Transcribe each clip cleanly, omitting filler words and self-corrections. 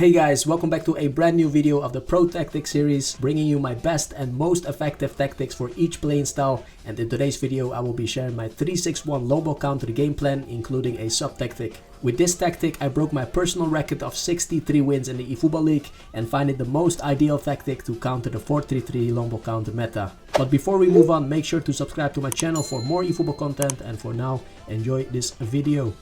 Hey guys, welcome back to a brand new video of the Pro Tactics series, bringing you my best and most effective tactics for each playing style. And in today's video I will be sharing my 3-6-1 low ball counter game plan, including a sub tactic. With this tactic I broke my personal record of 63 wins in the eFootball League and find it the most ideal tactic to counter the 4-3-3 long ball counter meta. But before we move on, make sure to subscribe to my channel for more eFootball content, and for now, enjoy this video.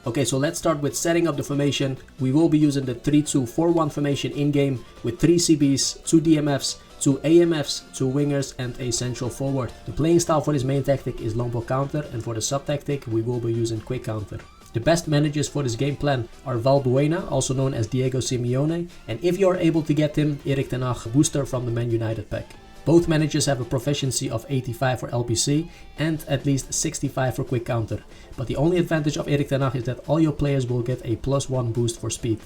Okay, so let's start with setting up the formation. We will be using the 3-2-4-1 formation in-game with 3 CBs, 2 DMFs, 2 AMFs, 2 wingers and a central forward. The playing style for this main tactic is long ball counter, and for the sub tactic we will be using quick counter. The best managers for this game plan are Valbuena, also known as Diego Simeone, and if you are able to get him, Erik ten Hag, booster from the Man United pack. Both managers have a proficiency of 85 for LPC and at least 65 for quick counter, but the only advantage of Erik ten Hag is that all your players will get a +1 boost for speed.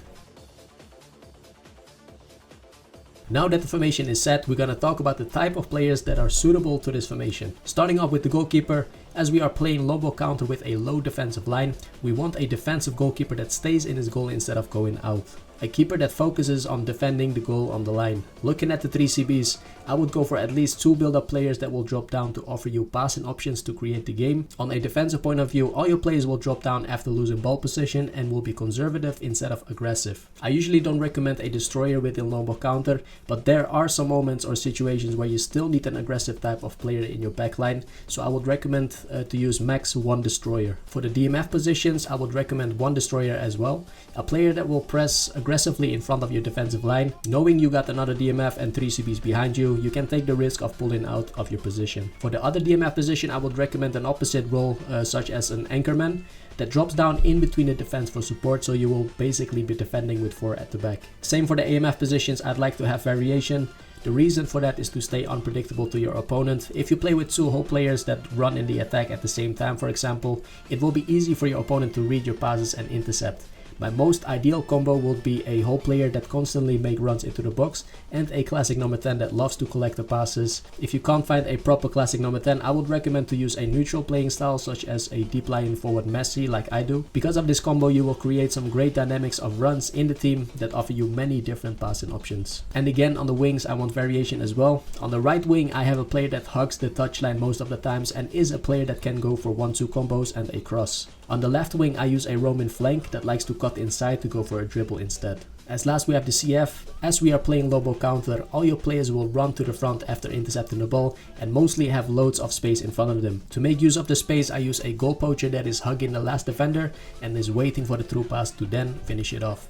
Now that the formation is set, we're gonna talk about the type of players that are suitable to this formation. Starting off with the goalkeeper. As we are playing low ball counter with a low defensive line, we want a defensive goalkeeper that stays in his goal instead of going out. A keeper that focuses on defending the goal on the line. Looking at the 3 CBs, I would go for at least 2 build-up players that will drop down to offer you passing options to create the game. On a defensive point of view, all your players will drop down after losing ball position and will be conservative instead of aggressive. I usually don't recommend a destroyer within low ball counter, but there are some moments or situations where you still need an aggressive type of player in your backline, so I would recommend to use max 1 destroyer. For the DMF positions, I would recommend 1 destroyer as well. A player that will press aggressively in front of your defensive line. Knowing you got another DMF and 3 CBs behind you, you can take the risk of pulling out of your position. For the other DMF position, I would recommend an opposite role, such as an anchorman that drops down in between the defense for support, so you will basically be defending with 4 at the back. Same for the AMF positions, I'd like to have variation. The reason for that is to stay unpredictable to your opponent. If you play with 2 whole players that run in the attack at the same time, for example, it will be easy for your opponent to read your passes and intercept. My most ideal combo would be a whole player that constantly make runs into the box and a classic number 10 that loves to collect the passes. If you can't find a proper classic number 10, I would recommend to use a neutral playing style such as a deep lying forward Messi like I do. Because of this combo, you will create some great dynamics of runs in the team that offer you many different passing options. And again, on the wings I want variation as well. On the right wing I have a player that hugs the touchline most of the times and is a player that can go for 1-2 combos and a cross. On the left wing I use a roaming flank that likes to cut inside to go for a dribble instead. As last we have the CF. As we are playing low ball counter, all your players will run to the front after intercepting the ball and mostly have loads of space in front of them. To make use of the space, I use a goal poacher that is hugging the last defender and is waiting for the through pass to then finish it off.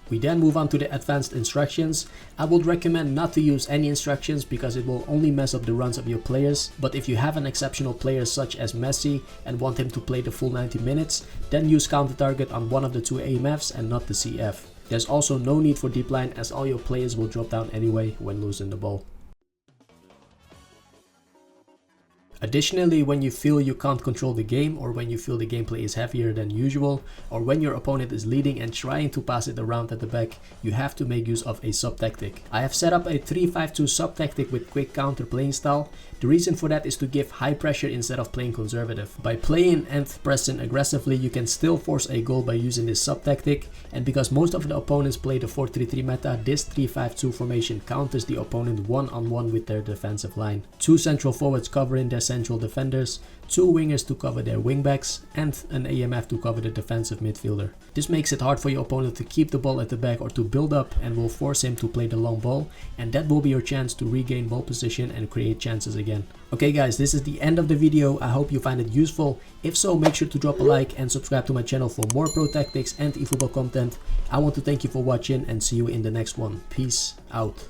We then move on to the advanced instructions. I would recommend not to use any instructions because it will only mess up the runs of your players. But if you have an exceptional player such as Messi and want him to play the full 90 minutes, then use counter target on one of the 2 AMFs and not the CF. There's also no need for deep line as all your players will drop down anyway when losing the ball. Additionally, when you feel you can't control the game, or when you feel the gameplay is heavier than usual, or when your opponent is leading and trying to pass it around at the back, you have to make use of a sub tactic. I have set up a 3-5-2 sub tactic with quick counter playing style. The reason for that is to give high pressure instead of playing conservative. By playing and pressing aggressively, you can still force a goal by using this sub tactic, and because most of the opponents play the 4-3-3 meta, this 3-5-2 formation counters the opponent one-on-one with their defensive line. 2 central forwards covering their central defenders, 2 wingers to cover their wingbacks, and an AMF to cover the defensive midfielder. This makes it hard for your opponent to keep the ball at the back or to build up, and will force him to play the long ball, and that will be your chance to regain ball position and create chances again. Okay guys, this is the end of the video. I hope you find it useful. If so, make sure to drop a like and subscribe to my channel for more pro tactics and eFootball content. I want to thank you for watching and see you in the next one. Peace out.